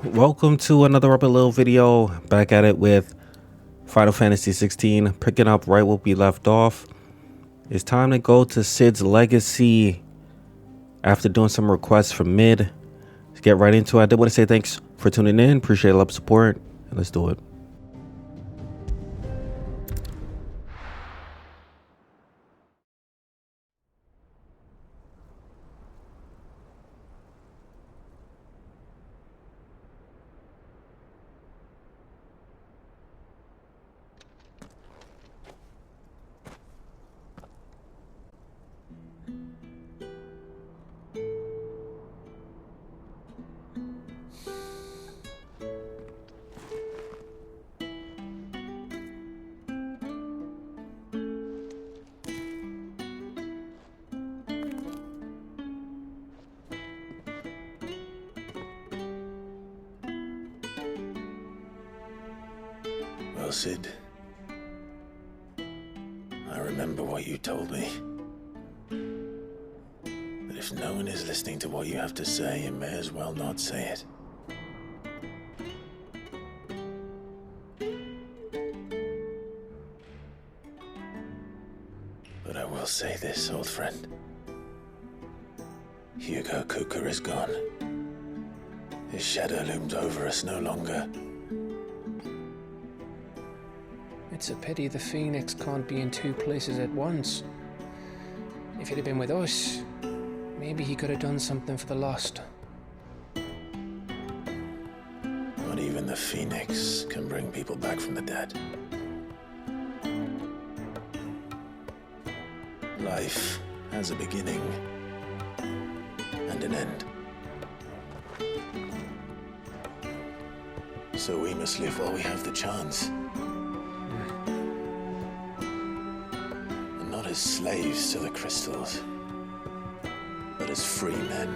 Welcome to another Rubber Little video. Back at it with Final Fantasy 16, picking up right where we left off. It's time to go to Cid's Legacy after doing some requests from Mid. Let's get right into it. I did want to say thanks for tuning in. Appreciate a lot of support. And let's do it. Well, Cid, I remember what you told me. That if no one is listening to what you have to say, you may as well not say it. But I will say this, old friend. Hugo Kuka is gone. His shadow looms over us no longer. It's a pity the Phoenix can't be in two places at once. If he'd have been with us, maybe he could have done something for the lost. Not even the Phoenix can bring people back from the dead. Life has a beginning and an end. So we must live while we have the chance. Not as slaves to the crystals, but as free men.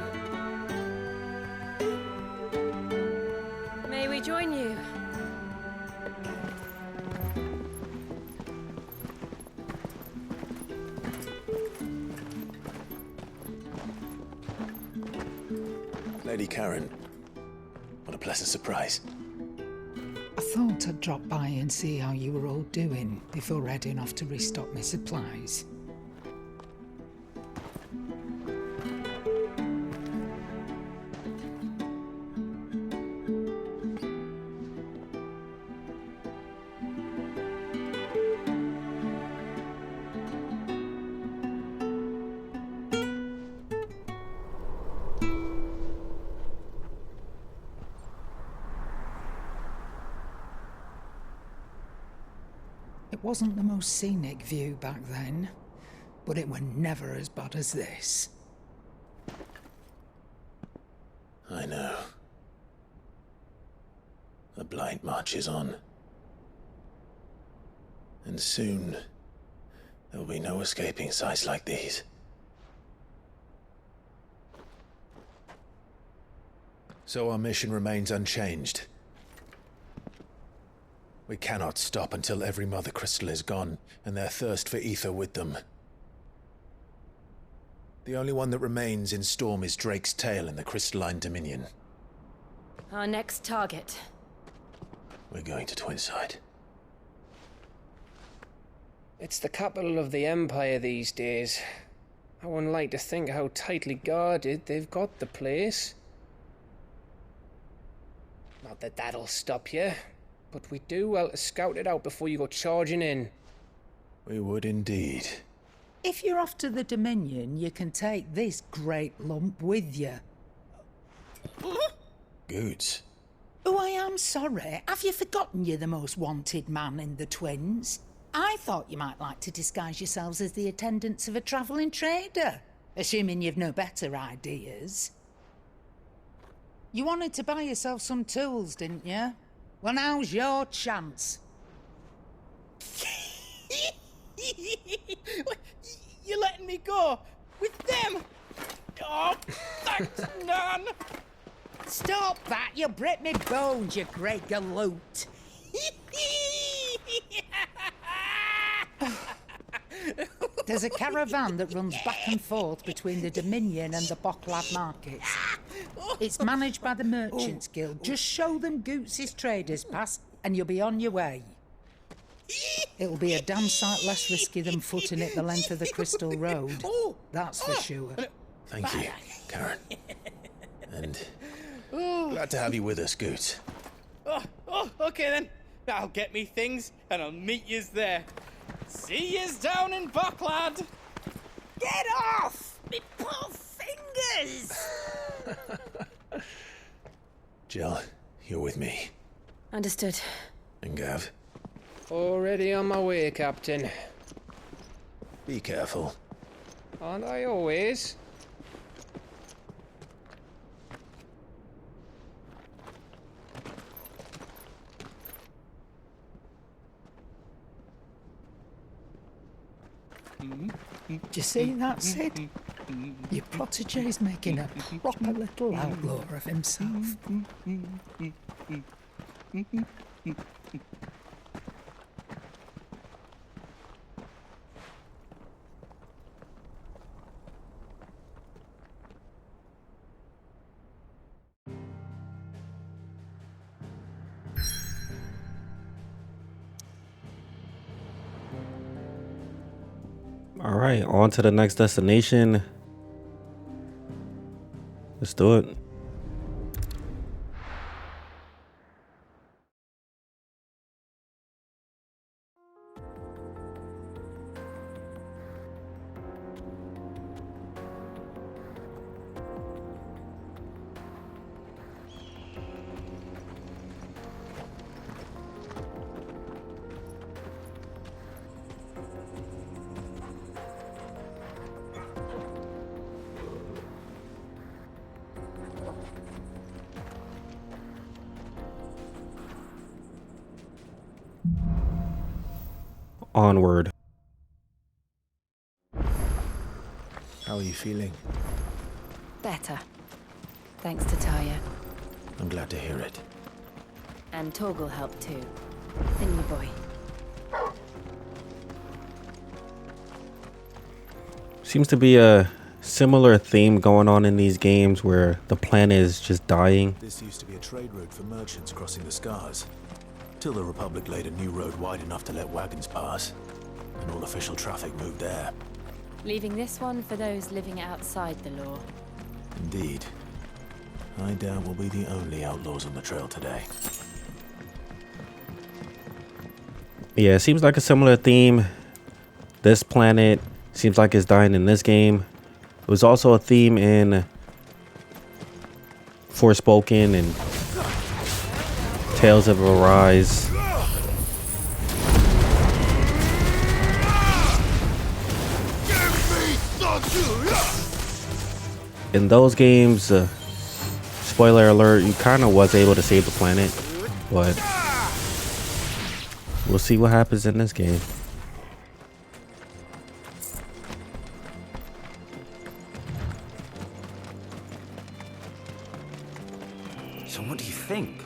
May we join you? Lady Karen, what a pleasant surprise. I thought I'd drop by and see how you were all doing before heading off to restock my supplies. It wasn't the most scenic view back then, but it were never as bad as this. I know. The Blight marches on. And soon, there'll be no escaping sights like these. So our mission remains unchanged. We cannot stop until every Mother Crystal is gone, and their thirst for ether with them. The only one that remains in Storm is Drake's tail in the Crystalline Dominion. Our next target. We're going to Twinside. It's the capital of the Empire these days. I wouldn't like to think how tightly guarded they've got the place. Not that that'll stop you, but we do well to scout it out before you go charging in. We would indeed. If you're off to the Dominion, you can take this great lump with you. Goods. Oh, I am sorry. Have you forgotten you're the most wanted man in the Twins? I thought you might like to disguise yourselves as the attendants of a travelling trader, assuming you've no better ideas. You wanted to buy yourself some tools, didn't you? Well, now's your chance. You're letting me go with them? Oh, thanks, Nan. Stop that! You'll break me bones, you great galoot. There's a caravan that runs back and forth between the Dominion and the Bocklab markets. It's managed by the Merchants Guild. Just show them Goots' traders pass and you'll be on your way. It'll be a damn sight less risky than footing it the length of the Crystal Road. That's for sure. Thank you, Karen. And glad to have you with us, Goot. Okay then. I'll get me things and I'll meet yous there. See yous down in Buckland. Get off! Me poor fingers! Jill, you're with me. Understood. And Gav, Already on my way, Captain. be careful. Aren't I always? Do you see that, Sid? Your protege's making a proper little outlaw of himself. All right, on to the next destination. Let's do it. Onward. How are you feeling? Better. Thanks to Taya. I'm glad to hear it. And Torgal helped too. Thingy boy. Seems to be a similar theme going on in these games where the planet is just dying. This used to be a trade route for merchants crossing the Scars. Till the Republic laid a new road wide enough to let wagons pass. And all official traffic moved there. Leaving this one for those living outside the law. Indeed. I doubt we'll be the only outlaws on the trail today. Yeah, it seems like a similar theme. This planet seems like it's dying in this game. It was also a theme in Forspoken and Tales of Arise. In those games, spoiler alert, you kind of was able to save the planet, but we'll see what happens in this game. So what do you think?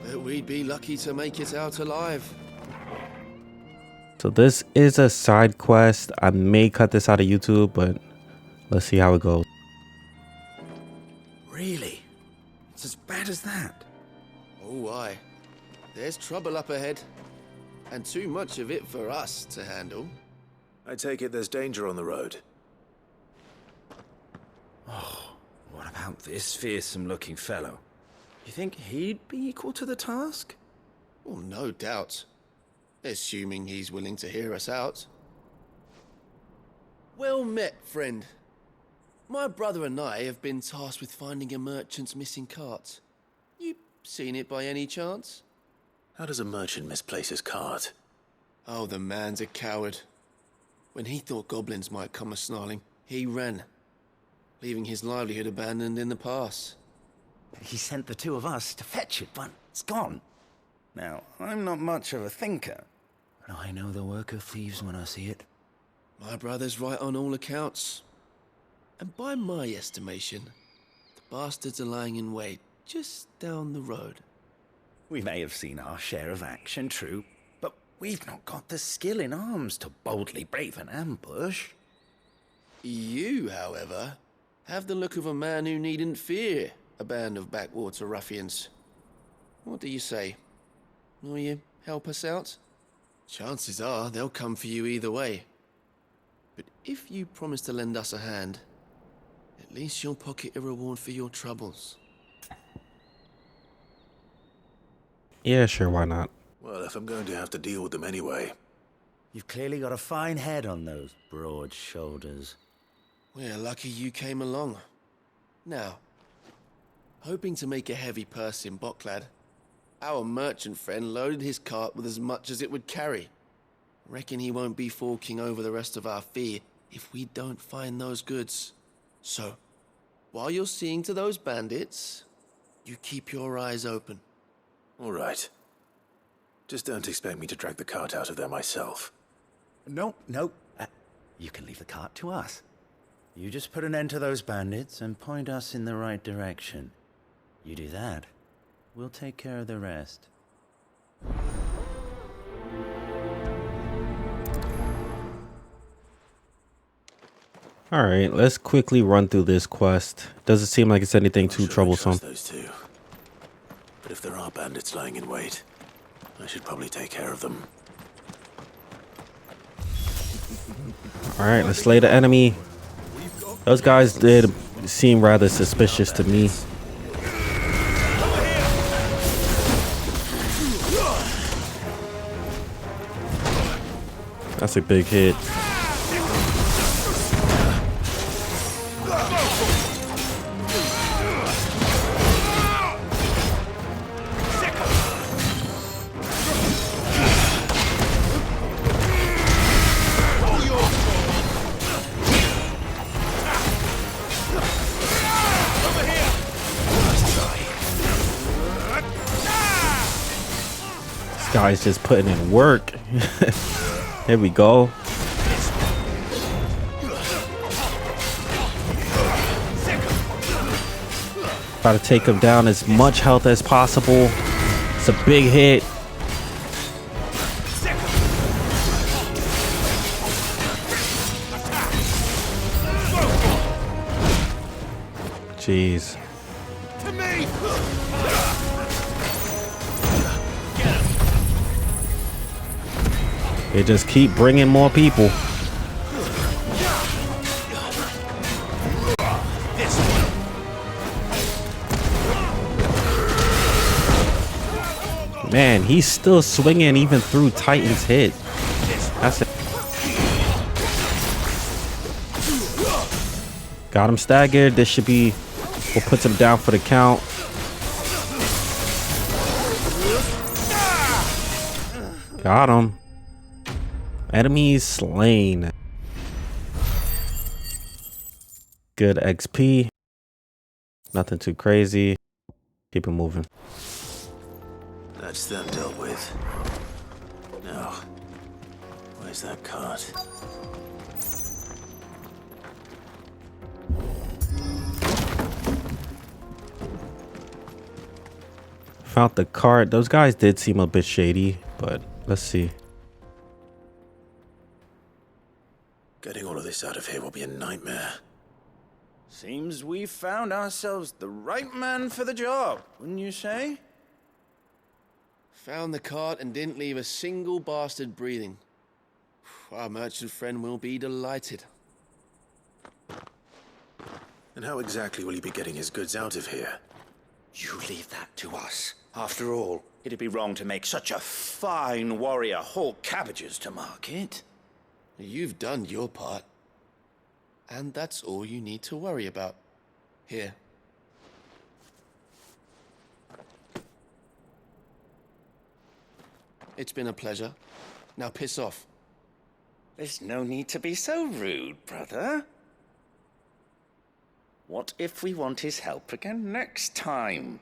That we'd be lucky to make it out alive. So this is a side quest. I may cut this out of YouTube, but let's see how it goes. Really? It's as bad as that? Oh, aye. There's trouble up ahead. And too much of it for us to handle. I take it there's danger on the road. What about this fearsome-looking fellow? You think he'd be equal to the task? Well, no doubt. Assuming he's willing to hear us out. Well met, friend. My brother and I have been tasked with finding a merchant's missing cart. You seen it by any chance? How does a merchant misplace his cart? Oh, the man's a coward. When he thought goblins might come a-snarling, he ran, leaving his livelihood abandoned in the pass. He sent the two of us to fetch it, but it's gone. Now, I'm not much of a thinker, but I know the work of thieves when I see it. My brother's right on all accounts. And by my estimation, the bastards are lying in wait just down the road. We may have seen our share of action, true, but we've not got the skill in arms to boldly brave an ambush. You, however, have the look of a man who needn't fear a band of backwater ruffians. What do you say? Will you help us out? Chances are they'll come for you either way. But if you promise to lend us a hand, at least you'll pocket a reward for your troubles. Yeah, sure, why not? Well, if I'm going to have to deal with them anyway. You've clearly got a fine head on those broad shoulders. We're lucky you came along. Now, hoping to make a heavy purse in Bocklad, our merchant friend loaded his cart with as much as it would carry. Reckon he won't be forking over the rest of our fee if we don't find those goods. So, while you're seeing to those bandits, you keep your eyes open. All right. Just don't expect me to drag the cart out of there myself. No. You can leave the cart to us. You just put an end to those bandits and point us in the right direction. You do that, we'll take care of the rest. Alright, let's quickly run through this quest. Doesn't seem like it's anything Not too sure I troublesome. trust those two. But if there are bandits lying in wait, I should probably take care of them. Alright, let's slay the enemy. Those guys did seem rather suspicious to me. That's a big hit. This guy's just putting in work. Here we go. Try to take him down as much health as possible. It's a big hit. Jeez. They just keep bringing more people. Man, he's still swinging even through Titan's hit. That's it. Got him staggered. This should be what puts him down for the count. Got him. Enemies slain. Good XP. Nothing too crazy. Keep it moving. That's them dealt with. Now, where's that cart? Found the cart. Those guys did seem a bit shady, but let's see. Getting all of this out of here will be a nightmare. Seems we've found ourselves the right man for the job, wouldn't you say? Found the cart and didn't leave a single bastard breathing. Our merchant friend will be delighted. And how exactly will he be getting his goods out of here? You leave that to us. After all, it'd be wrong to make such a fine warrior haul cabbages to market. You've done your part. And that's all you need to worry about. Here. It's been a pleasure. Now piss off. There's no need to be so rude, brother. What if we want his help again next time?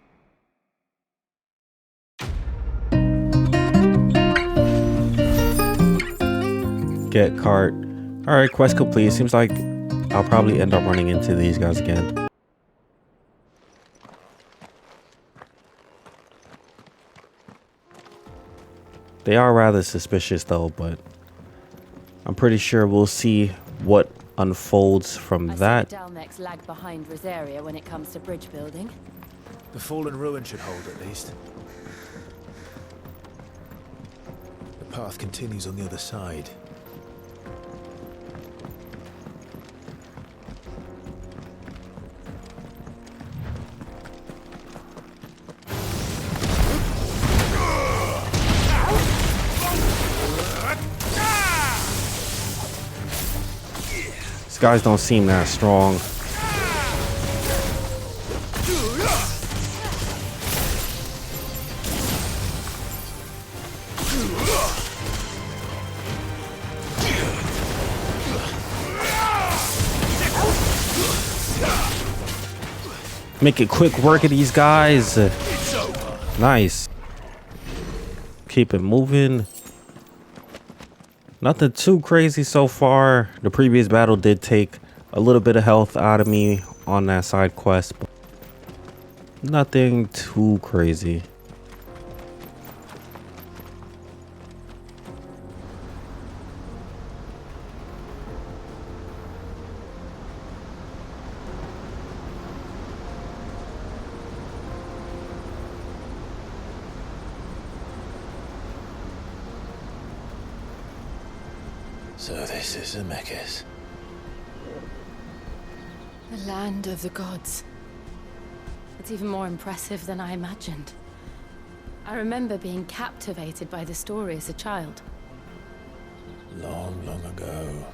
Get cart. Alright, quest complete. Seems like I'll probably end up running into these guys again. They are rather suspicious though, but I'm pretty sure we'll see what unfolds from I that. see the Dalmex lag behind Rosaria when it comes to bridge building. The fallen ruin should hold at least. The path continues on the other side. These guys don't seem that strong. Make it quick work of these guys. Nice. Keep it moving. Nothing too crazy so far. The previous battle did take a little bit of health out of me on that side quest, but nothing too crazy. So this is Zemeckis. The land of the gods. It's even more impressive than I imagined. I remember being captivated by the story as a child. Long, long ago,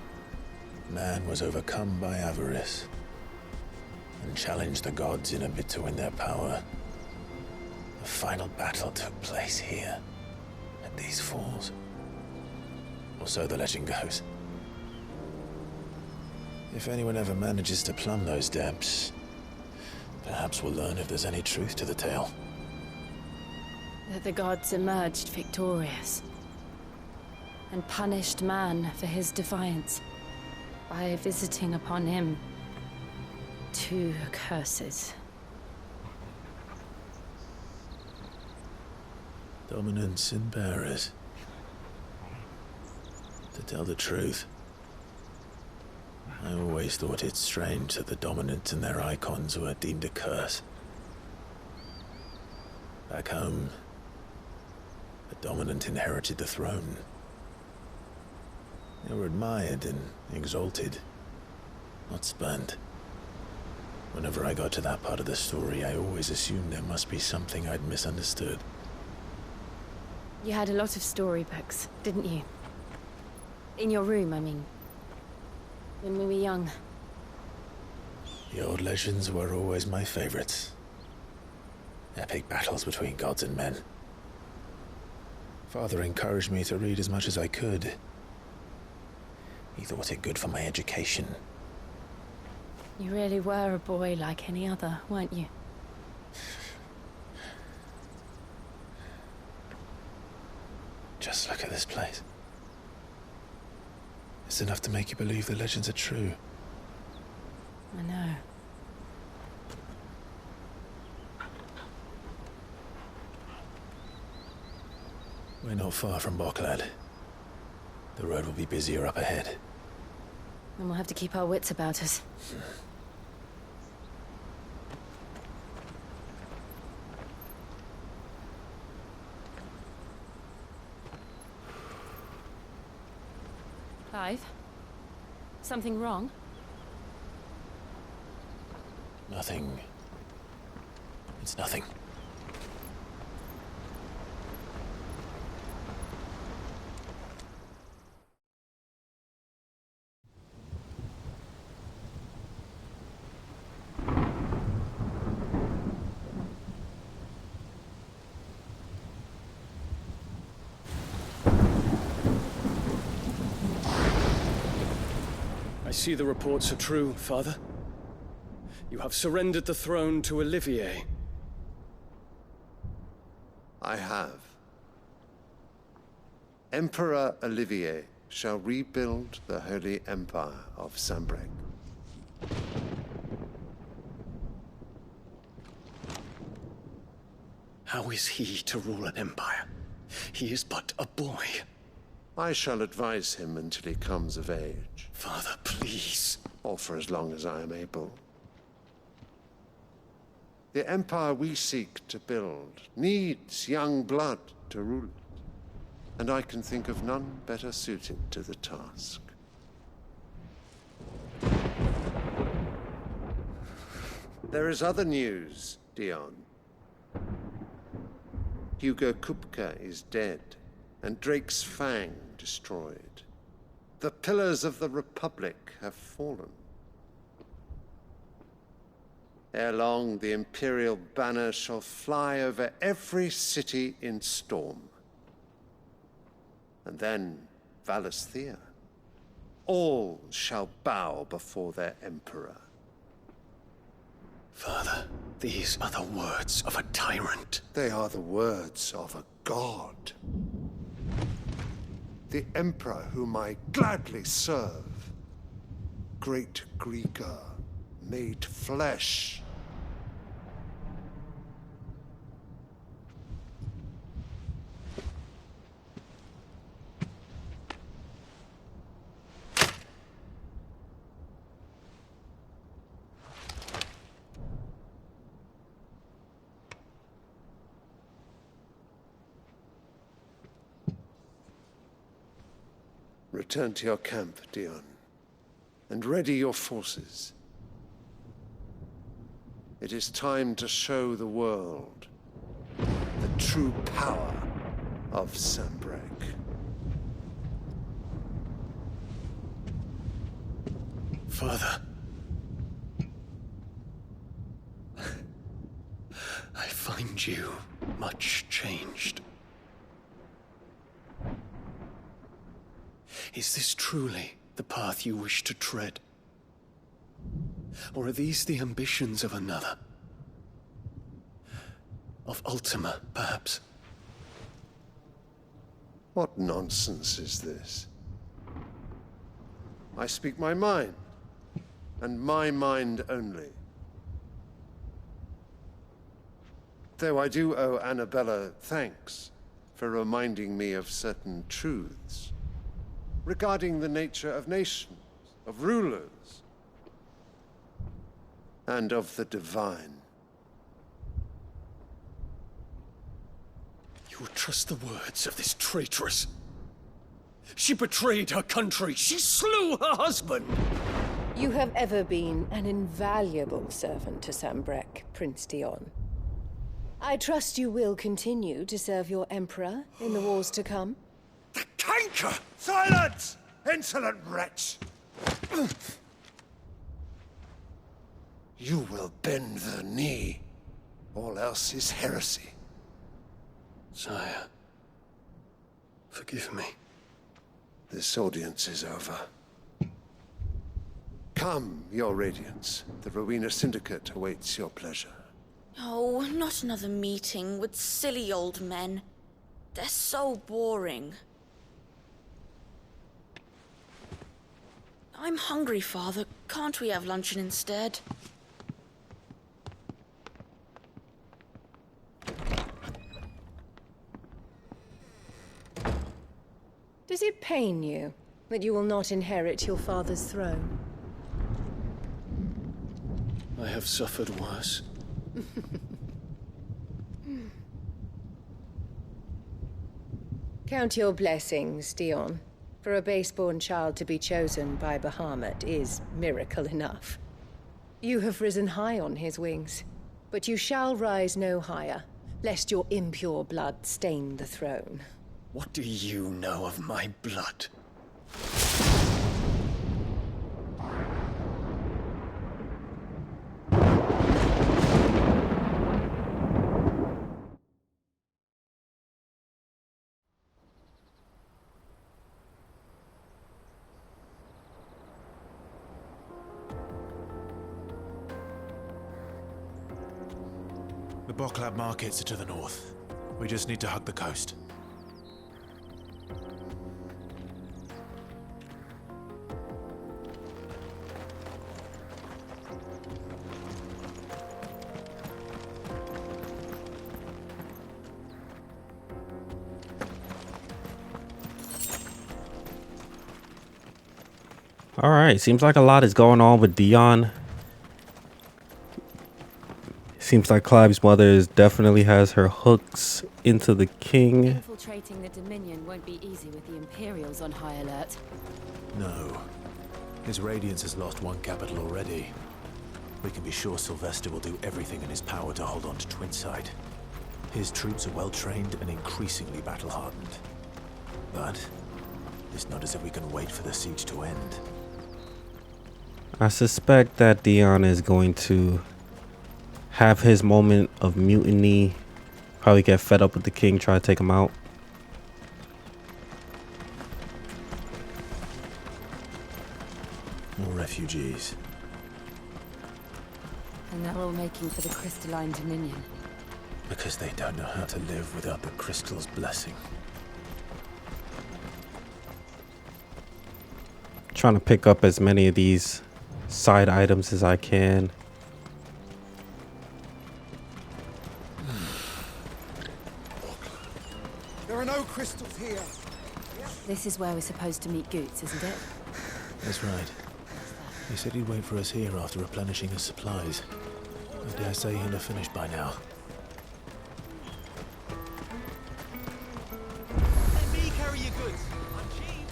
man was overcome by avarice and challenged the gods in a bid to win their power. The final battle took place here, at these falls. Or so the legend goes. If anyone ever manages to plumb those depths, perhaps we'll learn if there's any truth to the tale. That the gods emerged victorious and punished man for his defiance by visiting upon him 2 curses. Dominance and bearers. To tell the truth, I always thought it strange that the dominant and their icons were deemed a curse. Back home, the dominant inherited the throne. They were admired and exalted, not spurned. Whenever I got to that part of the story, I always assumed there must be something I'd misunderstood. You had a lot of storybooks, didn't you? In your room, I mean. When we were young. The old legends were always my favorites. Epic battles between gods and men. Father encouraged me to read as much as I could. He thought it good for my education. You really were a boy like any other, weren't you? Just look at this place. It's enough to make you believe the legends are true. I know. We're not far from Boklad. The road will be busier up ahead. And we'll have to keep our wits about us. Clive? Something wrong? Nothing. It's nothing. I see the reports are true, Father. You have surrendered the throne to Olivier. I have. Emperor Olivier shall rebuild the Holy Empire of Sambrec. How is he to rule an empire? He is but a boy. I shall advise him until he comes of age. Father, please. Or for as long as I am able. The empire we seek to build needs young blood to rule it, and I can think of none better suited to the task. There is other news, Dion. Hugo Kupka is dead, and Drake's Fang destroyed. The pillars of the Republic have fallen. Ere long, the Imperial banner shall fly over every city in Storm. And then Valisthea. All shall bow before their Emperor. Father, these are the words of a tyrant. They are the words of a god. The Emperor whom I gladly serve. Great Greeker, made flesh. Return to your camp, Dion, and ready your forces. It is time to show the world the true power of Sanbreque. Father. I find you much changed. Is this truly the path you wish to tread? Or are these the ambitions of another? Of Ultima, perhaps? What nonsense is this? I speak my mind, and my mind only. Though I do owe Annabella thanks for reminding me of certain truths regarding the nature of nations, of rulers, and of the divine. You would trust the words of this traitress? She betrayed her country. She slew her husband. You have ever been an invaluable servant to Sanbreque, Prince Dion. I trust you will continue to serve your Emperor in the wars to come. The canker! Silence! Insolent wretch! You will bend the knee. All else is heresy. Sire, forgive me. This audience is over. Come, your Radiance. The Rowena Syndicate awaits your pleasure. Oh, not another meeting with silly old men. They're so boring. I'm hungry, Father. Can't we have luncheon instead? Does it pain you that you will not inherit your father's throne? I have suffered worse. Count your blessings, Dion. For a base-born child to be chosen by Bahamut is miracle enough. You have risen high on his wings, but you shall rise no higher, lest your impure blood stain the throne. What do you know of my blood? The Boklab markets are to the north. We just need to hug the coast. All right, seems like a lot is going on with Dion. Seems like Clive's mother definitely has her hooks into the king. Infiltrating the Dominion won't be easy with the Imperials on high alert. No. His Radiance has lost one capital already. We can be sure Sylvester will do everything in his power to hold on to Twinside. His troops are well trained and increasingly battle-hardened. But it's not as if we can wait for the siege to end. I suspect that Dion is going to have his moment of mutiny. Probably get fed up with the king, try to take him out. More refugees. And they're all making for the Crystalline Dominion. Because they don't know how to live without the crystal's blessing. Trying to pick up as many of these side items as I can. There are no crystals here. This is where we're supposed to meet Goots, isn't it? That's right. He said he'd wait for us here after replenishing his supplies. I dare say he'll have finished by now. Let me carry your goods. I'm cheap.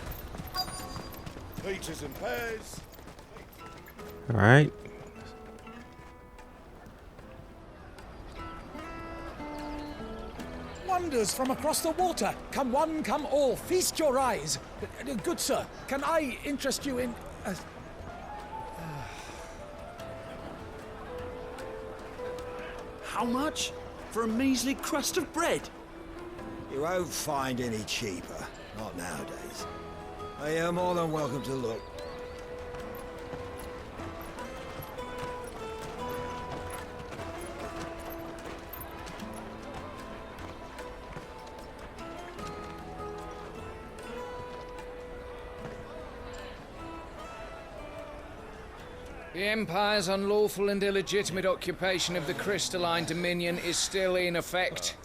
Peaches and pears. All right. Wonders from across the water. Come one, come all. Feast your eyes. Good sir, can I interest you in... How much? For a measly crust of bread? You won't find any cheaper. Not nowadays. But you're more than welcome to look. The Empire's unlawful and illegitimate occupation of the Crystalline Dominion is still in effect.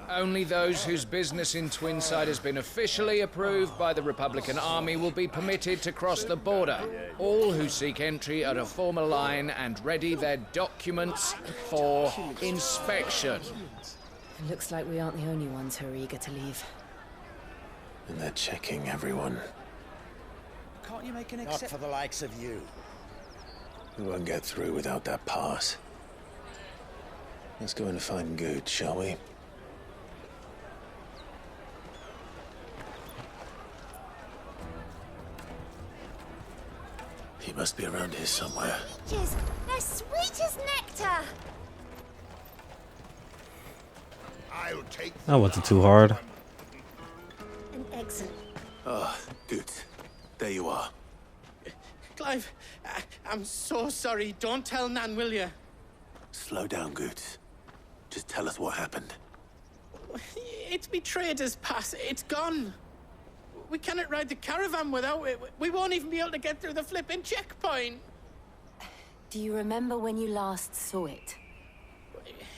Only those whose business in Twinside has been officially approved by the Republican Army will be permitted to cross the border. All who seek entry are to form a line and ready their documents for inspection. It looks like we aren't the only ones who are eager to leave. And they're checking everyone. Can't you make an exception? Not for the likes of you. We won't get through without that pass. Let's go in and find Good, shall we? He must be around here somewhere. Peaches, they're sweet as nectar. I'll take That wasn't too hard. An excellent. Ah, Good. There you are. Clive, I'm so sorry. Don't tell Nan, will you? Slow down, Good. Just tell us what happened. It's me trader's pass. It's gone. We cannot ride the caravan without it. We won't even be able to get through the flipping checkpoint. Do you remember when you last saw it?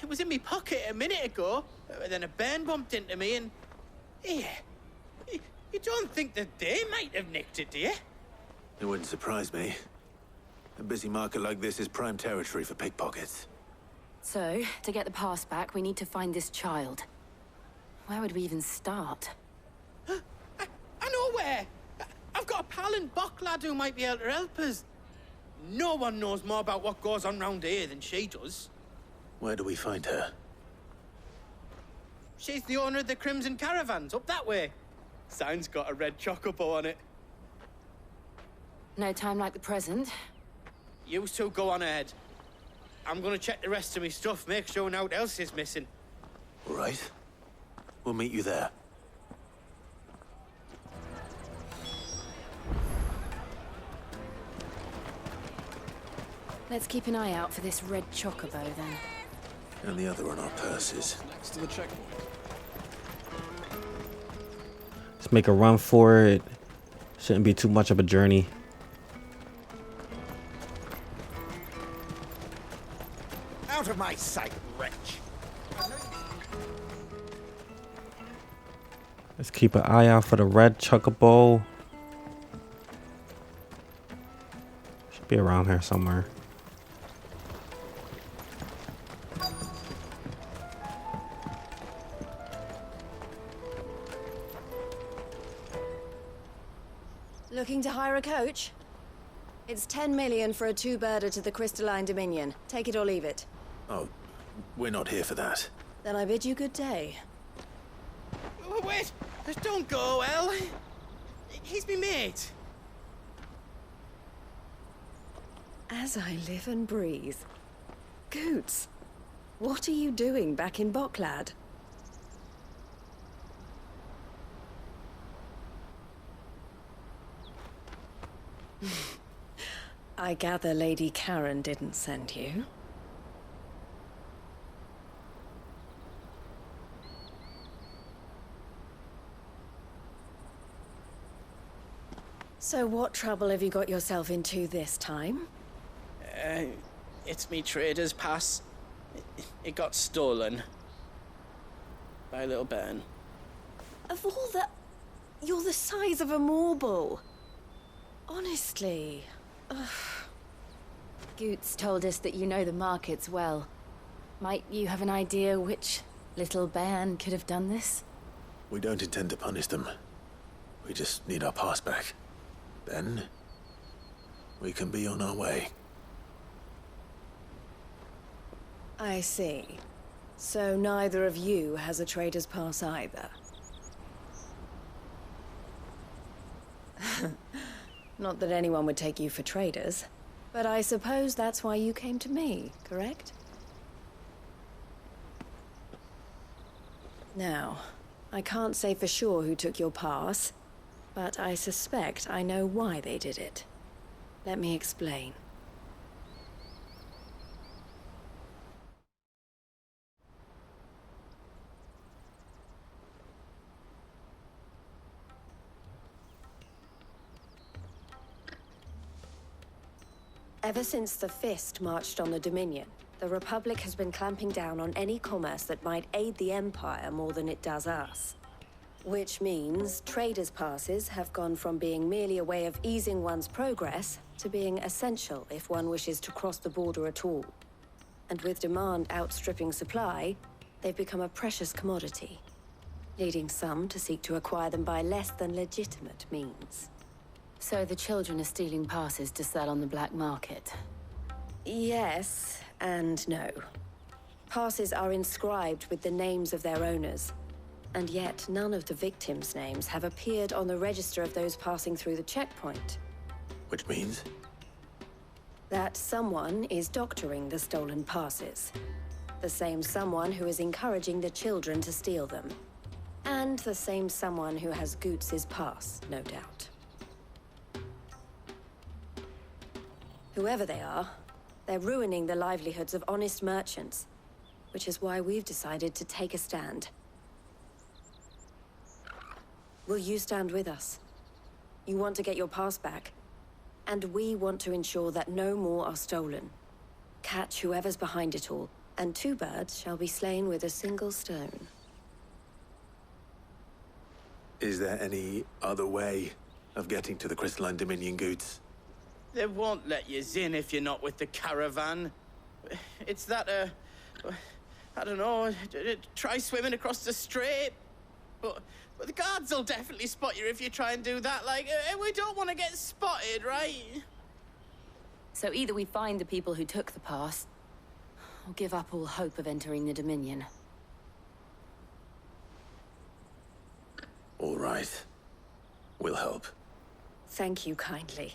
It was in my pocket a minute ago. Then a bairn bumped into me and... Yeah. You don't think that they might have nicked it, do you? It wouldn't surprise me. A busy market like this is prime territory for pickpockets. So, to get the pass back, we need to find this child. Where would we even start? I know where! I've got a pal in Bock lad who might be able to help us. No one knows more about what goes on round here than she does. Where do we find her? She's the owner of the Crimson Caravans, up that way. Sign's got a red chocobo on it. No time like the present. You two go on ahead. I'm gonna check the rest of my stuff, make sure no one else is missing. All right. We'll meet you there. Let's keep an eye out for this red chocobo, then. And the other on our purses. Next to the checkpoint. Let's make a run for it. Shouldn't be too much of a journey. Out of my sight, wretch. Let's keep an eye out for the red chocobo. Be around here somewhere. Looking to hire a coach? It's 10 million for a two-birder to the Crystalline Dominion. Take it or leave it. Oh, we're not here for that. Then I bid you good day. Wait! Don't go, El! He's me mate! As I live and breathe. Goots, what are you doing back in Boklad? I gather Lady Karen didn't send you. So what trouble have you got yourself into this time? It's me trader's pass. It got stolen. By a little bairn. Of all the... You're the size of a marble. Honestly. Ugh. Goots told us that you know the markets well. Might you have an idea which little bairn could have done this? We don't intend to punish them. We just need our pass back. Then, we can be on our way. I see. So neither of you has a trader's pass either. Not that anyone would take you for traders, but I suppose that's why you came to me, correct? Now, I can't say for sure who took your pass, but I suspect I know why they did it. Let me explain. Ever since the Fist marched on the Dominion, the Republic has been clamping down on any commerce that might aid the Empire more than it does us. Which means traders' passes have gone from being merely a way of easing one's progress to being essential if one wishes to cross the border at all. And with demand outstripping supply, they've become a precious commodity, leading some to seek to acquire them by less than legitimate means. So the children are stealing passes to sell on the black market? Yes, and no. Passes are inscribed with the names of their owners, and yet none of the victims' names have appeared on the register of those passing through the checkpoint. Which means? That someone is doctoring the stolen passes. The same someone who is encouraging the children to steal them. And the same someone who has Goots' pass, no doubt. Whoever they are, they're ruining the livelihoods of honest merchants, which is why we've decided to take a stand. Will you stand with us? You want to get your pass back, and we want to ensure that no more are stolen. Catch whoever's behind it all, and two birds shall be slain with a single stone. Is there any other way of getting to the Crystalline Dominion, Goots? They won't let you in if you're not with the caravan. It's that, I don't know, try swimming across the strait. But the guards will definitely spot you if you try and do that. Like, we don't want to get spotted, right? So either we find the people who took the pass, or give up all hope of entering the Dominion. All right. We'll help. Thank you kindly.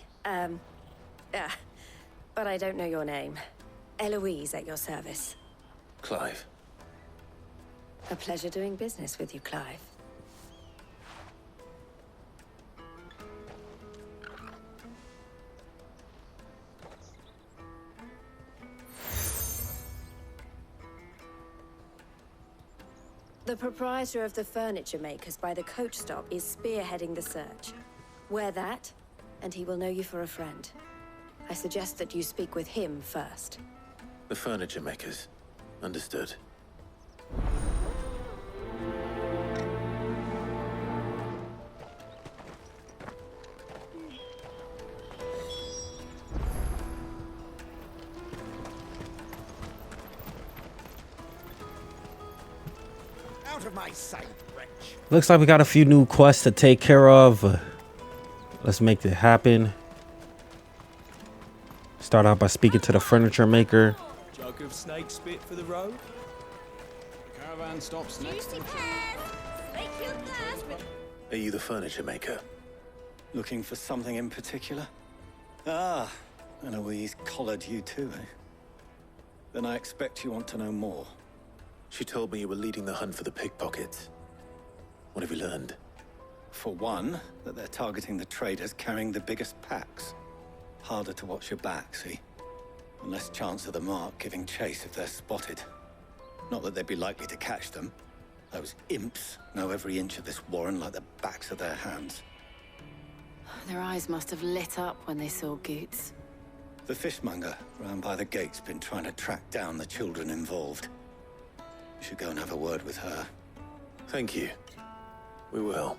But I don't know your name. Eloise at your service. Clive. A pleasure doing business with you, Clive. The proprietor of the furniture makers by the coach stop is spearheading the search. Wear that, and he will know you for a friend. I suggest that you speak with him first. The furniture makers. Understood. Out of my sight, wretch. Looks like we got a few new quests to take care of. Let's make it happen. Start out by speaking to the furniture maker. Jug of snake spit for the road. The caravan stops next. Are you the furniture maker? Looking for something in particular? Ah, and Eloise collared you too, eh? Then I expect you want to know more. She told me you were leading the hunt for the pickpockets. What have you learned? For one, that they're targeting the traders carrying the biggest packs. Harder to watch your back, see? And less chance of the mark giving chase if they're spotted. Not that they'd be likely to catch them. Those imps know every inch of this warren like the backs of their hands. Their eyes must have lit up when they saw Goots. The fishmonger round by the gate's been trying to track down the children involved. You should go and have a word with her. Thank you. We will.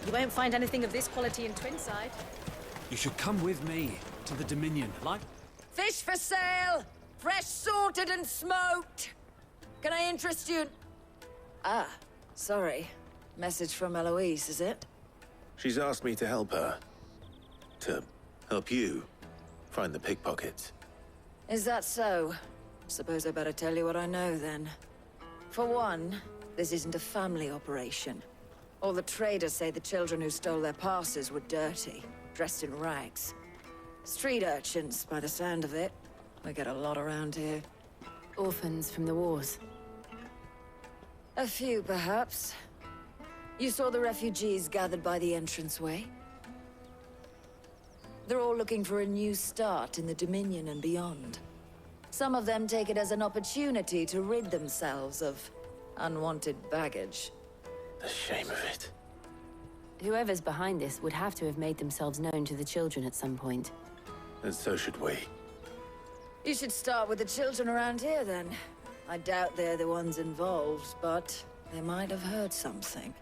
You won't find anything of this quality in Twinside. You should come with me to the Dominion, like... Fish for sale! Fresh sorted and smoked! Can I interest you? Ah, sorry. Message from Eloise, is it? She's asked me to help her. To help you find the pickpockets. Is that so? Suppose I better tell you what I know then. For one, this isn't a family operation. All the traders say the children who stole their passes were dirty, dressed in rags. Street urchins, by the sound of it. We get a lot around here. Orphans from the wars. A few, perhaps. You saw the refugees gathered by the entranceway? They're all looking for a new start in the Dominion and beyond. Some of them take it as an opportunity to rid themselves of unwanted baggage. The shame of it. Whoever's behind this would have to have made themselves known to the children at some point. And so should we. You should start with the children around here, then. I doubt they're the ones involved, but they might have heard something.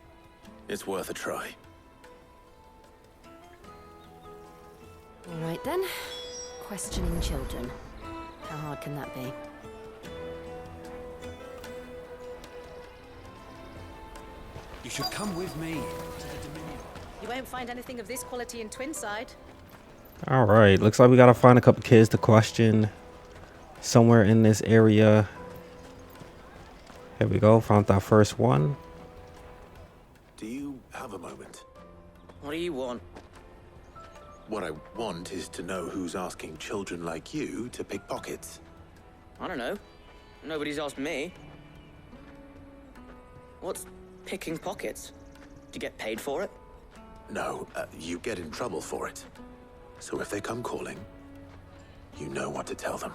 It's worth a try. All right, then. Questioning children. How hard can that be? You should come with me to the Dominion. You won't find anything of this quality in Twinside. All right, looks like we gotta find a couple kids to question somewhere in this area. Here we go, found our first one. Do you have a moment? What do you want? What I want is to know who's asking children like you to pick pockets. I don't know. Nobody's asked me. What's picking pockets? Do you get paid for it? No, you get in trouble for it. So if they come calling, you know what to tell them.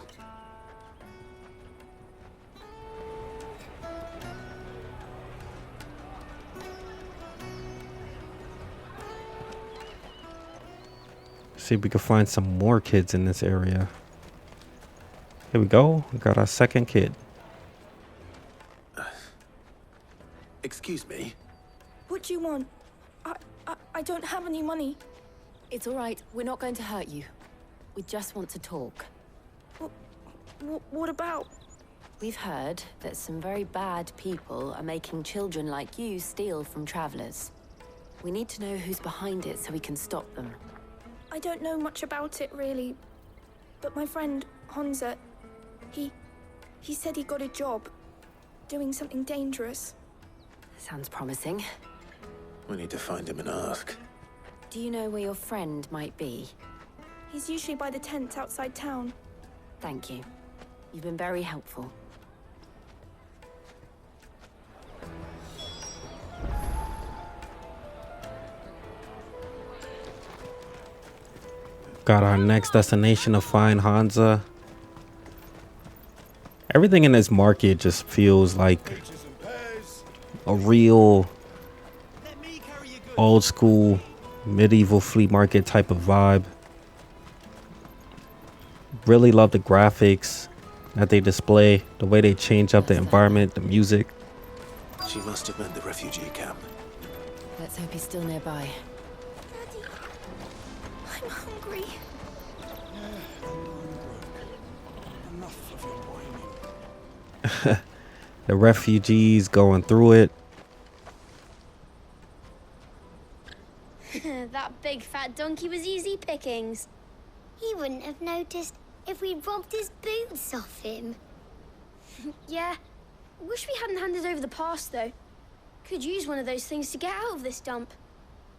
See if we can find some more kids in this area. Here we go. We got our second kid. Excuse me? What do you want? I don't have any money. It's all right. We're not going to hurt you. We just want to talk. What about? We've heard that some very bad people are making children like you steal from travelers. We need to know who's behind it so we can stop them. I don't know much about it, really. But my friend, Honza, he said he got a job doing something dangerous. Sounds promising. We need to find him and ask. Do you know where your friend might be? He's usually by the tents outside town. Thank you. You've been very helpful. Got our next destination to find Hansa. Everything in this market just feels like a real old school medieval flea market type of vibe. Really love the graphics that they display, the way they change up the environment, the music. She must have meant the refugee camp. Let's hope he's still nearby. Daddy, I'm hungry. Enough of your whining. The refugees going through it. That big fat donkey was easy pickings. He wouldn't have noticed if we'd robbed his boots off him. Yeah. Wish we hadn't handed over the pass, though. Could use one of those things to get out of this dump.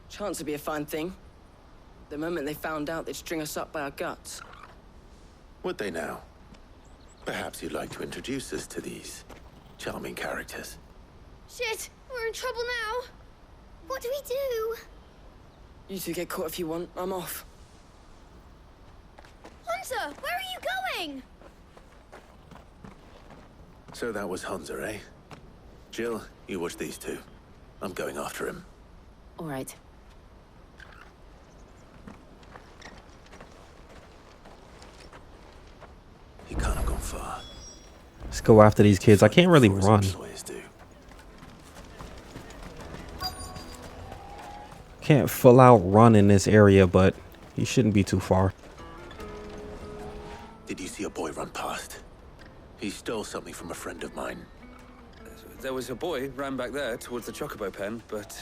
Chance would be a fine thing. The moment they found out, they'd string us up by our guts. Would they now? Perhaps you'd like to introduce us to these charming characters. Shit, we're in trouble now. What do we do? You two get caught if you want. I'm off. Hunter, where are you going? So that was Hunter, eh? Jill, you watch these two. I'm going after him. All right. He can't have gone far. Let's go after these kids. I can't really run. Can't full out run in this area, but he shouldn't be too far. Did you see a boy run past? He stole something from a friend of mine. There was a boy ran back there towards the chocobo pen, but...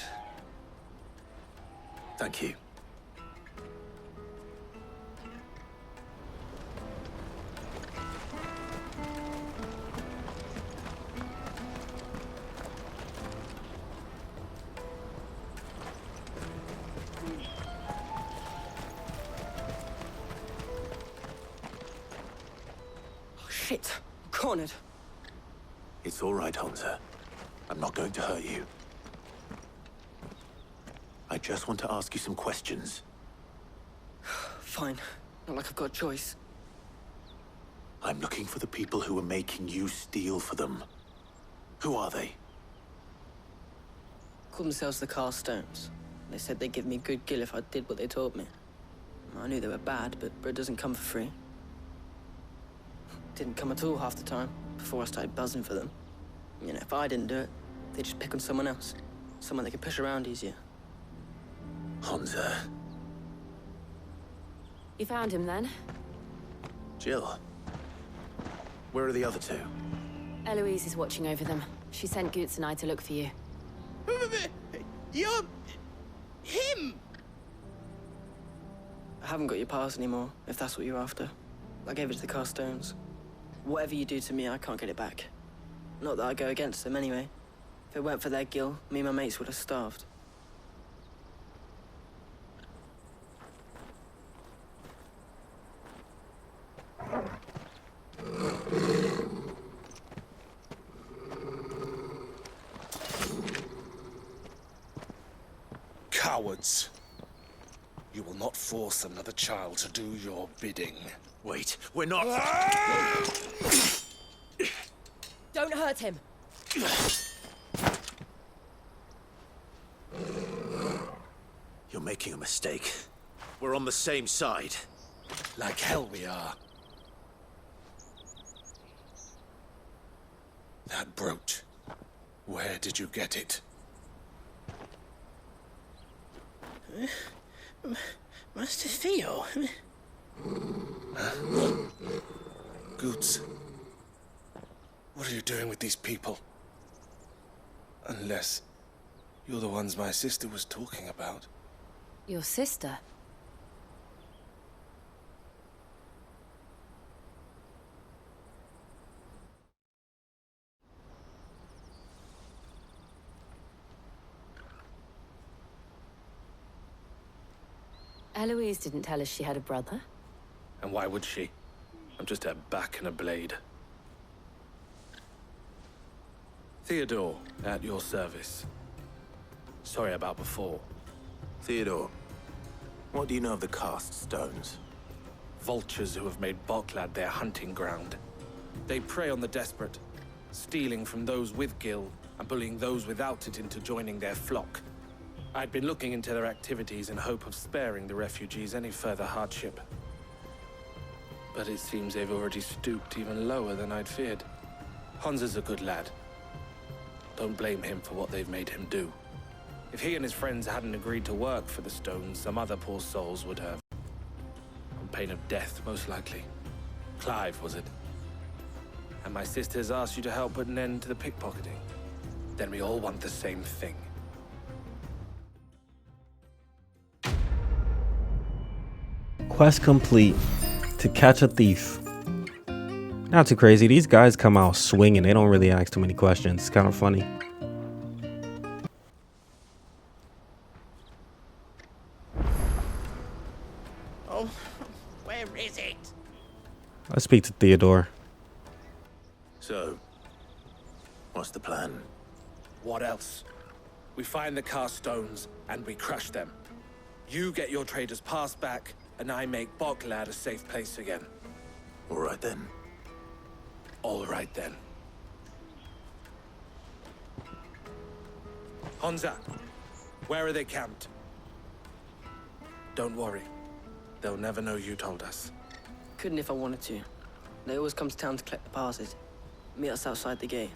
Thank you. Shit, I'm cornered. It's all right, Hunter. I'm not going to hurt you. I just want to ask you some questions. Fine. Not like I've got a choice. I'm looking for the people who are making you steal for them. Who are they? Call themselves the Carstones. They said they'd give me good gill if I did what they told me. I knew they were bad, but bread doesn't come for free. Didn't come at all half the time, before I started buzzing for them. You know, if I didn't do it, they'd just pick on someone else. Someone they could push around easier. Hunter. You found him then? Jill. Where are the other two? Eloise is watching over them. She sent Goots and I to look for you. You're... him! I haven't got your pass anymore, if that's what you're after. I gave it to the Carstones. Whatever you do to me, I can't get it back. Not that I go against them anyway. If it weren't for their gill, me and my mates would have starved. Cowards. You will not force another child to do your bidding. Wait, we're not... Don't hurt him. You're making a mistake. We're on the same side. Like hell we are. That brooch. Where did you get it? Master Theo. Goots. What are you doing with these people? Unless you're the ones my sister was talking about. Your sister? Eloise didn't tell us she had a brother. And why would she? I'm just her back and a blade. Theodore, at your service. Sorry about before. Theodore, what do you know of the Cast Stones? Vultures who have made Boklad their hunting ground. They prey on the desperate, stealing from those with gil and bullying those without it into joining their flock. I'd been looking into their activities in hope of sparing the refugees any further hardship. But it seems they've already stooped even lower than I'd feared. Hans is a good lad. Don't blame him for what they've made him do. If he and his friends hadn't agreed to work for the stones, some other poor souls would have. On pain of death, most likely. Clive, was it? And my sisters asked you to help put an end to the pickpocketing. Then we all want the same thing. Quest complete. To catch a thief. Not too crazy. These guys come out swinging. They don't really ask too many questions. It's kind of funny. Oh, where is it? Let's speak to Theodore. So, what's the plan? What else? We find the cast stones and we crush them. You get your trader's pass back, and I make Boklad a safe place again. All right then. All right then. Honza, where are they camped? Don't worry. They'll never know you told us. Couldn't if I wanted to. They always come to town to collect the passes. Meet us outside the gate.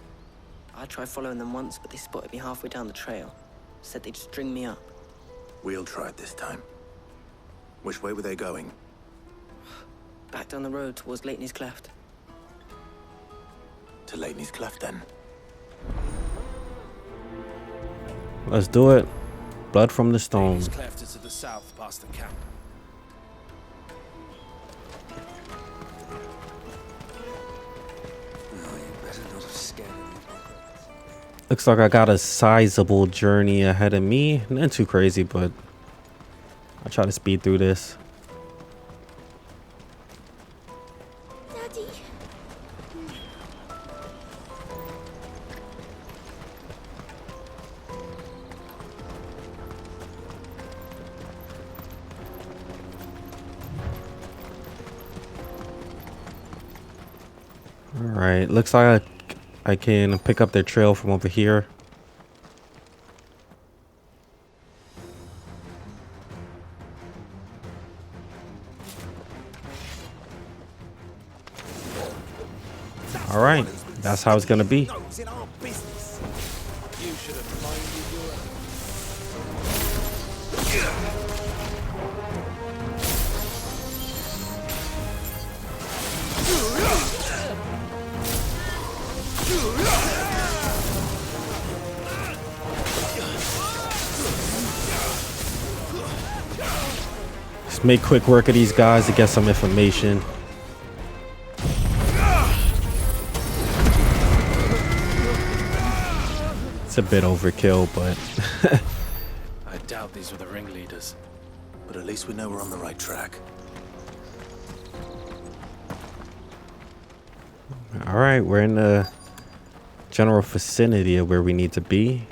I tried following them once, but they spotted me halfway down the trail. Said they'd string me up. We'll try it this time. Which way were they going? Back down the road towards Laetny's Cleft. To Laetny's Cleft, then. Let's do it. Blood from the stone. Laetny's Cleft is to the south, past the camp. Looks like I got a sizable journey ahead of me. Not too crazy, but I'll try to speed through this. Daddy. All right, looks like I can pick up their trail from over here. All right, that's how it's gonna be. You should have minded your Just make quick work of these guys to get some information. It's a bit overkill, but I doubt these were the ringleaders. But at least we know we're on the right track. all right, we're in the general vicinity of where we need to be.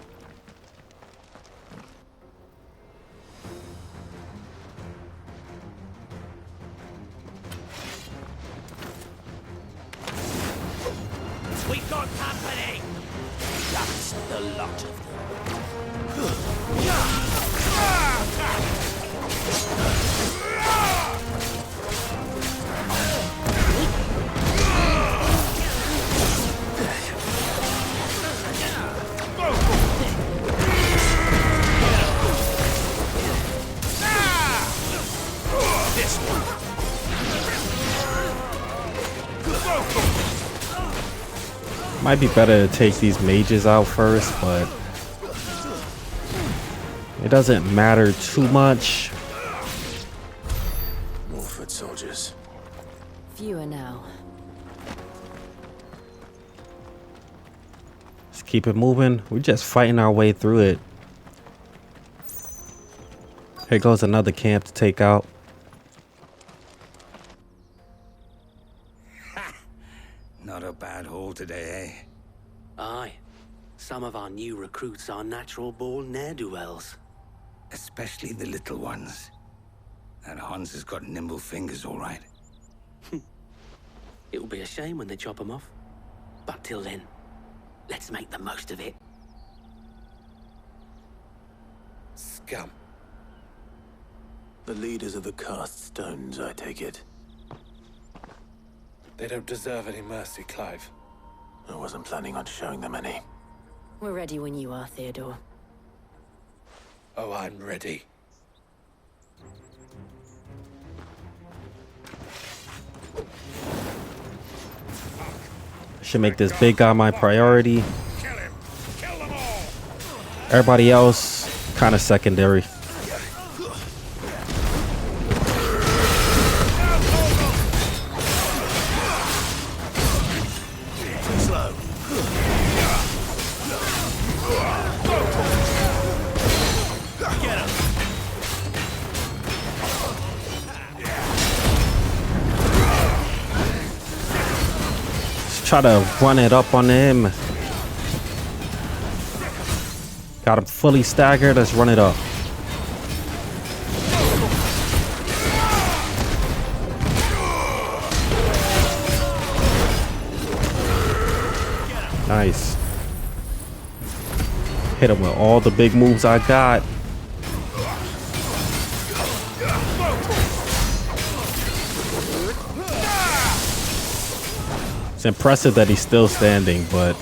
We've got company! That's the lot of this one. Might be better to take these mages out first, but it doesn't matter too much. More foot soldiers. Fewer now. Let's keep it moving. We're just fighting our way through it. Here goes another camp to take out. Not a bad haul today, eh? Aye. Some of our new recruits are natural-born ne'er-do-wells. Especially the little ones. That Hans has got nimble fingers, all right. It'll be a shame when they chop them off. But till then, let's make the most of it. Scum. The leaders of the cast stones, I take it. They don't deserve any mercy, Clive. I wasn't planning on showing them any. We're ready when you are, Theodore. Oh, I'm ready. Should make this big guy my priority. Everybody else, kind of secondary. Try to run it up on him. Got him fully staggered. Let's run it up. Nice. Hit him with all the big moves I got. It's impressive that he's still standing, but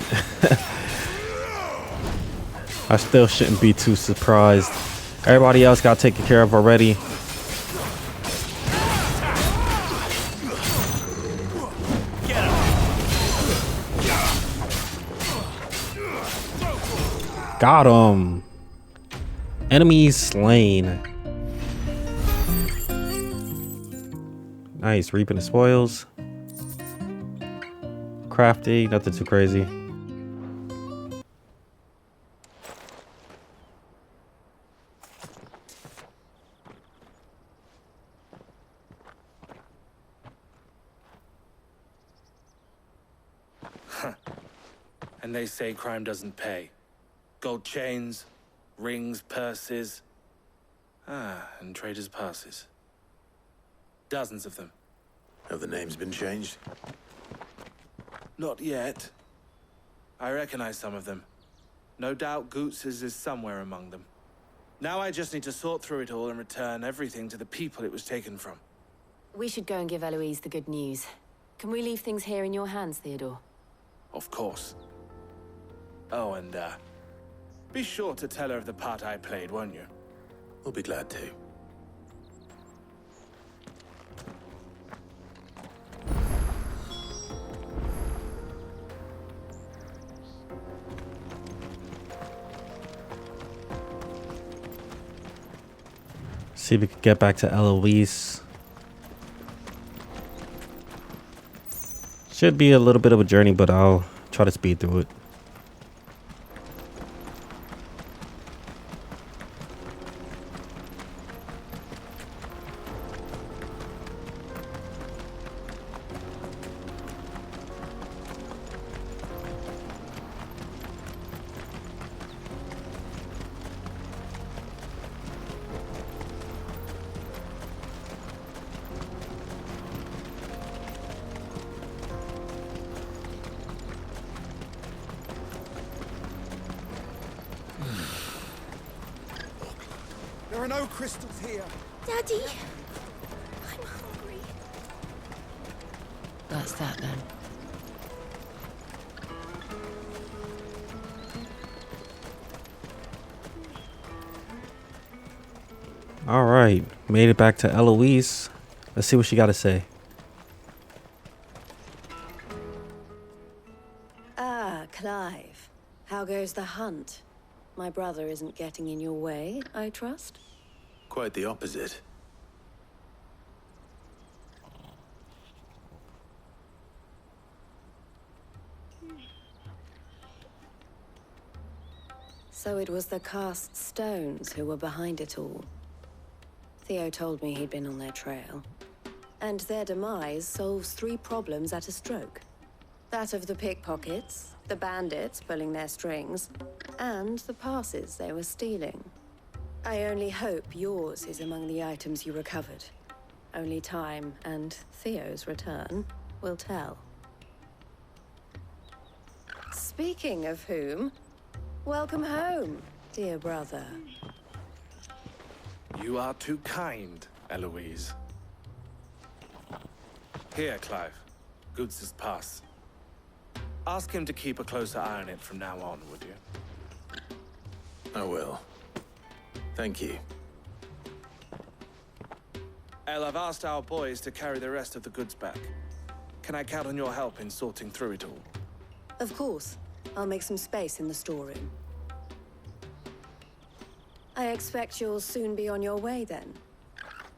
I still shouldn't be too surprised. Everybody else got taken care of already. Got him. Enemies slain. Nice, reaping the spoils. Crafty, nothing too crazy. And they say crime doesn't pay. Gold chains, rings, purses. And traders' passes. Dozens of them. Have the names been changed? Not yet. I recognize some of them. No doubt Goots's is somewhere among them. Now I just need to sort through it all and return everything to the people it was taken from. We should go and give Eloise the good news. Can we leave things here in your hands, Theodore? Of course. Oh, and be sure to tell her of the part I played, won't you? We'll be glad to. See if we can get back to Eloise. Should be a little bit of a journey, but I'll try to speed through it. There are no crystals here. Daddy, I'm hungry. That's that then. All right, made it back to Eloise. Let's see what she got to say. Ah, Clive. How goes the hunt? My brother isn't getting in your way, I trust? Quite the opposite. So it was the cast stones who were behind it all. Theo told me he'd been on their trail. And their demise solves 3 problems at a stroke. That of the pickpockets, the bandits pulling their strings, and the passes they were stealing. I only hope yours is among the items you recovered. Only time and Theo's return will tell. Speaking of whom, welcome home, dear brother. You are too kind, Eloise. Here, Clive. Goods' pass. Ask him to keep a closer eye on it from now on, would you? I will. Thank you. El, I've asked our boys to carry the rest of the goods back. Can I count on your help in sorting through it all? Of course. I'll make some space in the storeroom. I expect you'll soon be on your way then.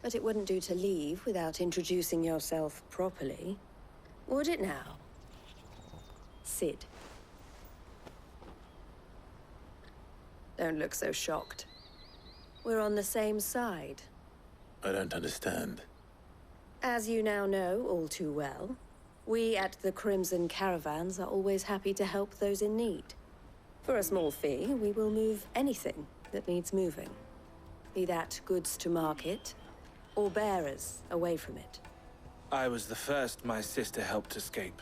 But it wouldn't do to leave without introducing yourself properly. Would it now? Sid. Don't look so shocked. We're on the same side. I don't understand. As you now know all too well, we at the Crimson Caravans are always happy to help those in need. For a small fee, we will move anything that needs moving. Be that goods to market, or bearers away from it. I was the first my sister helped escape.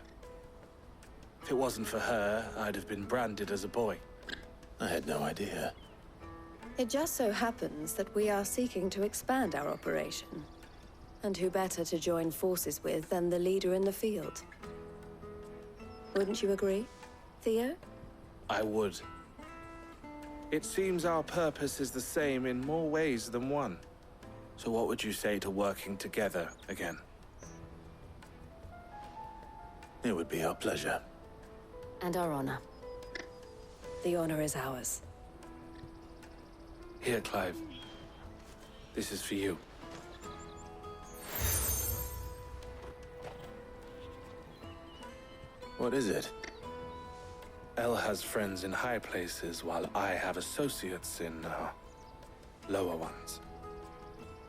If it wasn't for her, I'd have been branded as a boy. I had no idea. It just so happens that we are seeking to expand our operation. And who better to join forces with than the leader in the field? Wouldn't you agree, Theo? I would. It seems our purpose is the same in more ways than one. So what would you say to working together again? It would be our pleasure. And our honor. The honor is ours. Here, Clive. This is for you. What is it? El has friends in high places, while I have associates in, lower ones.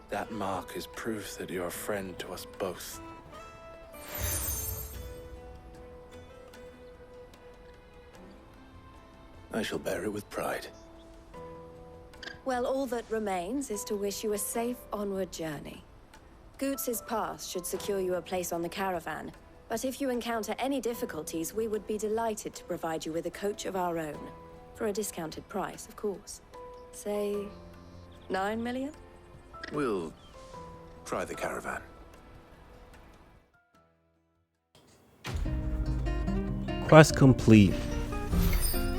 That mark is proof that you're a friend to us both. I shall bear it with pride. Well, all that remains is to wish you a safe onward journey. Goots' pass should secure you a place on the caravan, but if you encounter any difficulties, we would be delighted to provide you with a coach of our own. For a discounted price, of course. Say, 9 million? We'll try the caravan. Quest complete.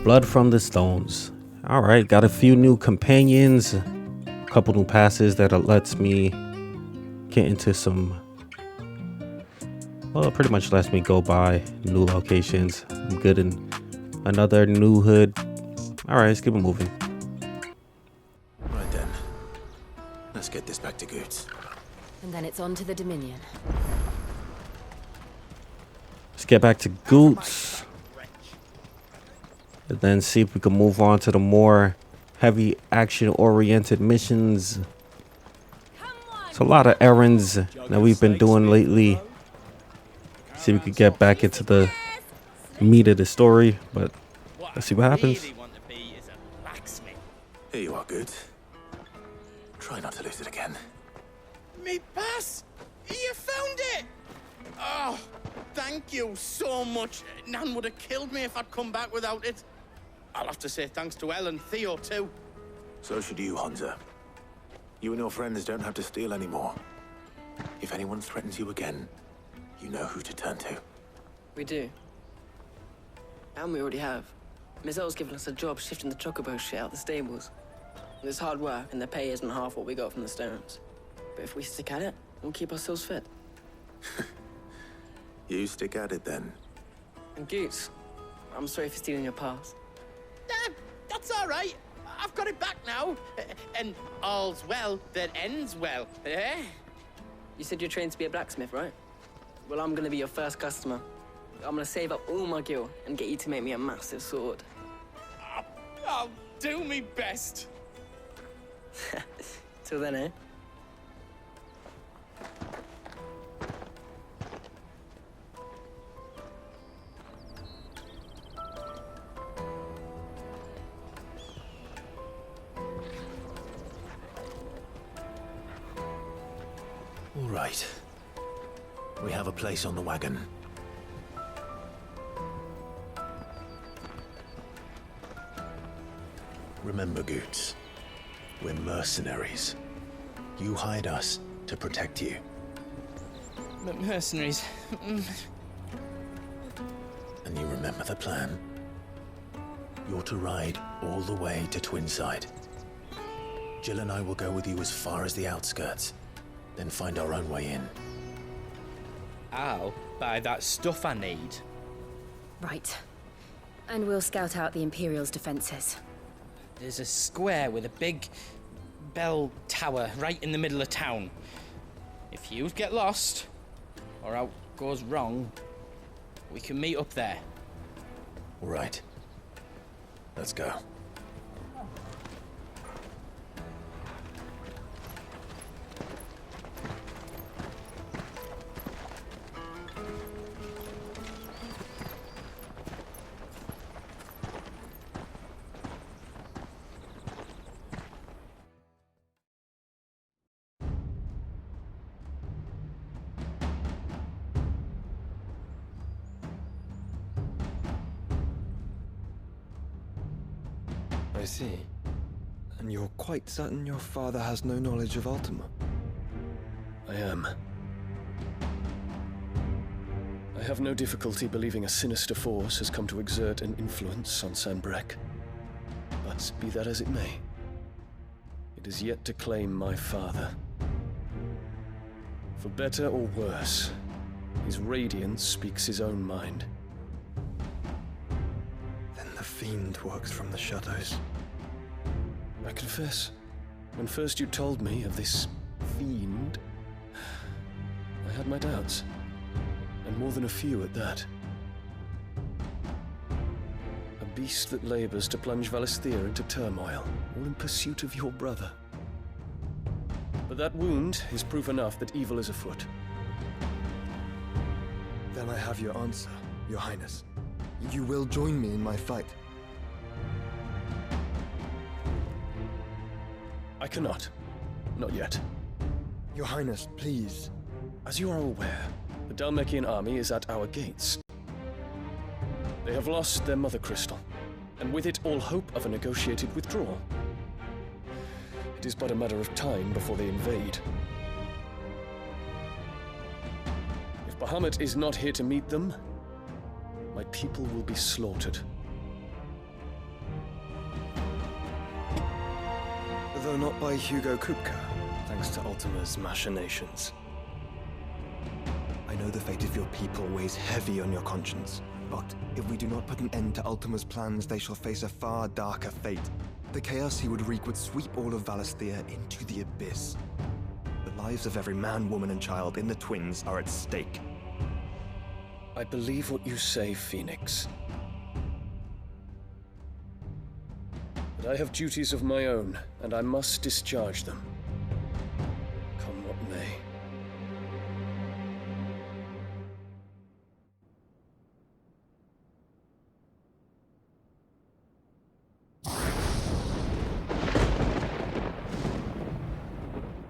Blood from the Stones. Alright, got a few new companions. A couple new passes that lets me get into some... Well, it pretty much lets me go by new locations. I'm good in another new hood. Alright, let's keep it moving. Right then. Let's get this back to Goots. And then it's on to the Dominion. Let's get back to Goots. And then see if we can move on to the more heavy action-oriented missions. It's a lot of errands that we've been doing lately. See if we could get back into the meat of the story, but let's see what happens. Here you are, Goots. Try not to lose it again. Me pass! You found it! Oh, thank you so much. Nan would have killed me if I'd come back without it. I'll have to say thanks to El and Theo, too. So should you, Honza. You and your friends don't have to steal anymore. If anyone threatens you again, you know who to turn to. We do. And we already have. Miss El's given us a job shifting the chocobo shit out the stables. It's hard work, and the pay isn't half what we got from the Stones. But if we stick at it, we'll keep ourselves fit. You stick at it, then. And Goots, I'm sorry for stealing your pass. That's all right. I've got it back now. And all's well that ends well, eh? You said you're trained to be a blacksmith, right? Well, I'm gonna be your first customer. I'm gonna save up all my gil and get you to make me a massive sword. I'll do me best. Till then, eh? All right. We have a place on the wagon. Remember, Goots, we're mercenaries. You hide us to protect you. But mercenaries... And you remember the plan? You're to ride all the way to Twinside. Jill and I will go with you as far as the outskirts, then find our own way in. I'll buy that stuff I need. Right. And we'll scout out the Imperial's defenses. There's a square with a big bell tower right in the middle of town. If you get lost, or out goes wrong, we can meet up there. All right. Let's go. I see. And you're quite certain your father has no knowledge of Ultima? I am. I have no difficulty believing a sinister force has come to exert an influence on Sanbreque. But be that as it may, it is yet to claim my father. For better or worse, his radiance speaks his own mind. Then the Fiend works from the shadows. I confess, when first you told me of this Fiend, I had my doubts. And more than a few at that. A beast that labors to plunge Valisthea into turmoil, all in pursuit of your brother. But that wound is proof enough that evil is afoot. Then I have your answer, Your Highness. You will join me in my fight. I cannot. Not yet. Your Highness, please. As you are aware, the Dhalmekian army is at our gates. They have lost their mother crystal, and with it all hope of a negotiated withdrawal. It is but a matter of time before they invade. If Bahamut is not here to meet them, my people will be slaughtered. Though not by Hugo Kupka, thanks to Ultima's machinations. I know the fate of your people weighs heavy on your conscience, but if we do not put an end to Ultima's plans, they shall face a far darker fate. The chaos he would wreak would sweep all of Valisthea into the abyss. The lives of every man, woman, and child in the Twins are at stake. I believe what you say, Phoenix. But I have duties of my own, and I must discharge them. Come what may.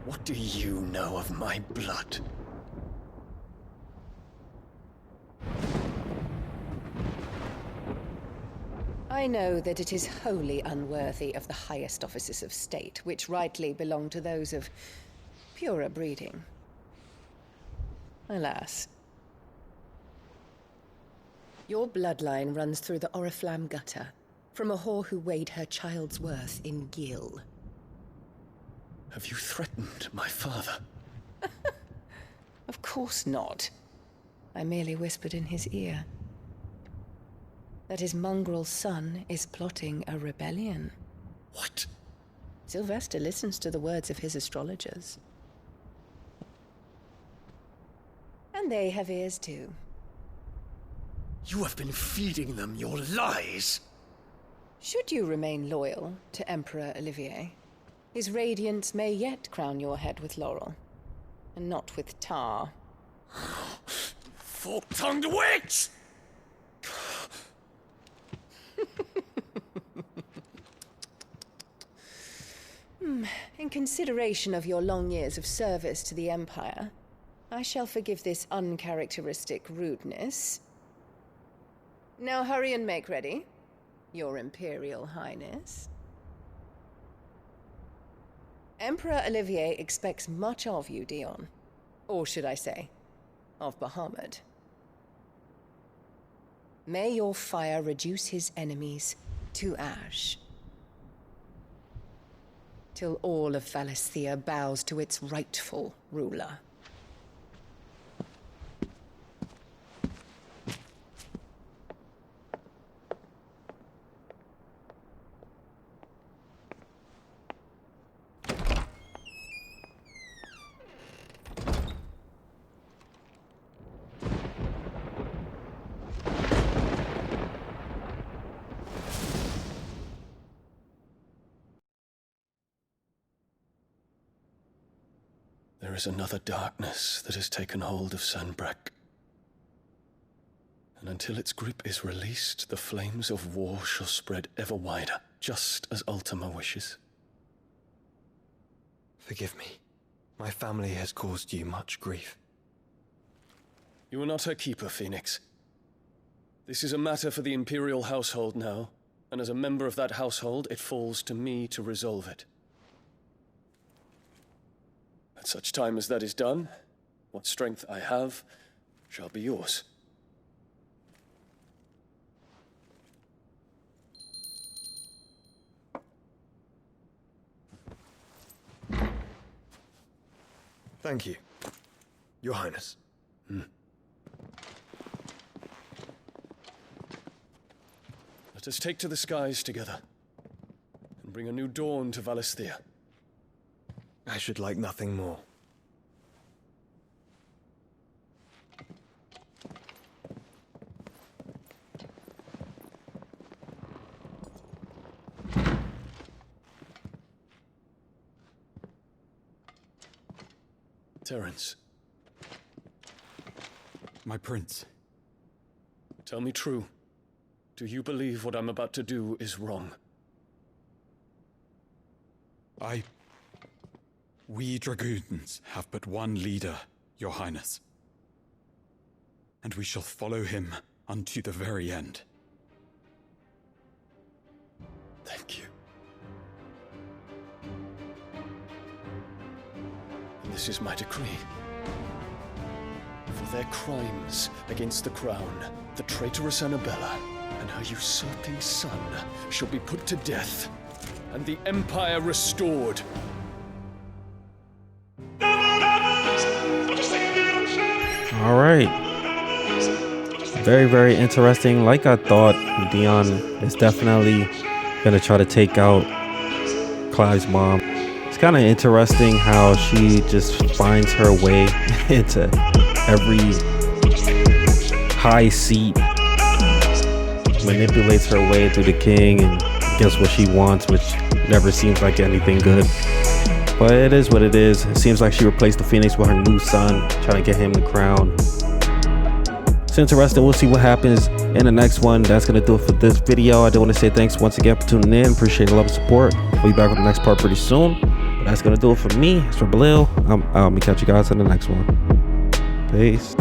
What do you know of my blood? I know that it is wholly unworthy of the highest offices of state, which rightly belong to those of purer breeding. Alas. Your bloodline runs through the Oriflamme gutter, from a whore who weighed her child's worth in gil. Have you threatened my father? Of course not. I merely whispered in his ear that his mongrel son is plotting a rebellion. What? Sylvester listens to the words of his astrologers. And they have ears too. You have been feeding them your lies! Should you remain loyal to Emperor Olivier, his radiance may yet crown your head with laurel, and not with tar. Fork-tongued witch! In consideration of your long years of service to the Empire, I shall forgive this uncharacteristic rudeness. Now hurry and make ready, Your Imperial Highness. Emperor Olivier expects much of you, Dion. Or should I say, of Bahamut. May your fire reduce his enemies to ash. till all of Valisthea bows to its rightful ruler. There is another darkness that has taken hold of Sanbreque. And until its grip is released, the flames of war shall spread ever wider, just as Ultima wishes. Forgive me. My family has caused you much grief. You are not her keeper, Phoenix. This is a matter for the Imperial household now, and as a member of that household, it falls to me to resolve it. At such time as that is done, what strength I have shall be yours. Thank you, Your Highness. Let us take to the skies together, and bring a new dawn to Valisthea. I should like nothing more. Terence. My prince. Tell me true. Do you believe what I'm about to do is wrong? We dragoons have but one leader, Your Highness. And we shall follow him unto the very end. Thank you. And this is my decree. For their crimes against the crown, the traitorous Annabella and her usurping son shall be put to death, and the Empire restored. All right. Very, very interesting. Like I thought, Dion is definitely going to try to take out Clive's mom. It's kind of interesting how she just finds her way into every high seat, manipulates her way through the king and gets what she wants, which never seems like anything good. But it is what it is. It seems like she replaced the Phoenix with her new son, trying to get him the crown. It's interesting. We'll see what happens in the next one. That's going to do it for this video. I do want to say thanks once again for tuning in. Appreciate the love and support. We'll be back with the next part pretty soon. But that's going to do it for me. It's for Belil. I'll catch you guys in the next one. Peace.